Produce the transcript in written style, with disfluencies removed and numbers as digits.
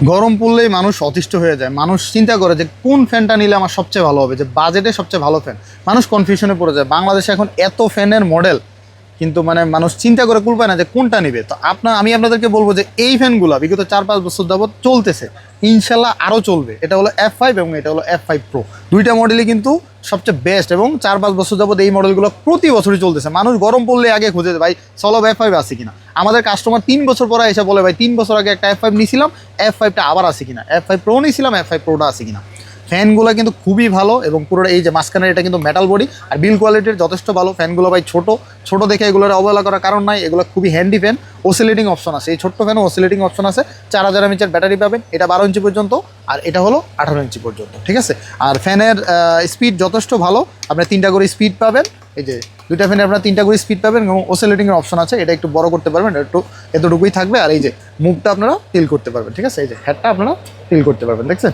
গরম পড়লেই মানুষ অতিষ্ঠ হয়ে যায়, মানুষ চিন্তা করে যে কোন ফ্যানটা নিলে আমার সবচেয়ে ভালো হবে, যে বাজেটে সবচেয়ে ভালো ফ্যান। মানুষ কনফিউশনে পড়ে যায়। বাংলাদেশে এখন এত ফ্যানের মডেল, কিন্তু মানে মানুষ চিন্তা করে কুল পায় না যে কোনটা নিবে। তো আমি আপনাদেরকে বলবো যে এই ফ্যানগুলো বিগত 4-5 বছর যাবত চলতেছে, ইনশাল্লাহ আরও চলবে। এটা হলো F5 এবং এটা হলো F5 Pro, দুইটা মডেলই কিন্তু সবচেয়ে বেস্ট, এবং 4-5 বছর যাবত এই মডেলগুলো প্রতি বছরই চলতেছে। মানুষ গরম পড়লে আগে খুঁজে ভাই চলো F5 আছে কিনা। আমাদের কাস্টমার 3 বছর পরে এসে বলে ভাই 3 বছর আগে একটা F5 নিয়েছিলাম, F5টা আবার আছে কিনা, F5 Pro নিয়েছিলাম, F5 Proটা আছে কিনা। ফ্যানগুলো কিন্তু খুবই ভালো, এবং পুরো এই যে মাঝখানের এটা কিন্তু মেটাল বডি, আর বিল কোয়ালিটির যথেষ্ট ভালো। ফ্যানগুলো ভাই ছোট ছোট দেখে এগুলোর অবহেলা করার কারণ নাই, এগুলো খুবই হ্যান্ডি ফ্যান। অসিলেটিং অপশন আছে, এই ছোট্ট ফ্যানও অসিলেটিং অপশন আছে। 4000 mAh ব্যাটারি পাবেন, এটা 12 ইঞ্চি পর্যন্ত, আর এটা হলো 18 ইঞ্চি পর্যন্ত, ঠিক আছে। আর ফ্যানের স্পিড যথেষ্ট ভালো, আপনি 3টা করে স্পিড পাবেন। এই যে দুইটা ফ্যানে আপনার 3টা করে স্পিড পাবেন, এবং অসিলেটিংয়ের অপশন আছে, এটা একটু বড় করতে পারবেন, একটু এতটুকুই থাকবে। আর এই যে মুভটা আপনারা ফিল করতে পারবেন, ঠিক আছে, এই যে হেডটা আপনারা ফিল করতে পারবেন, দেখছেন।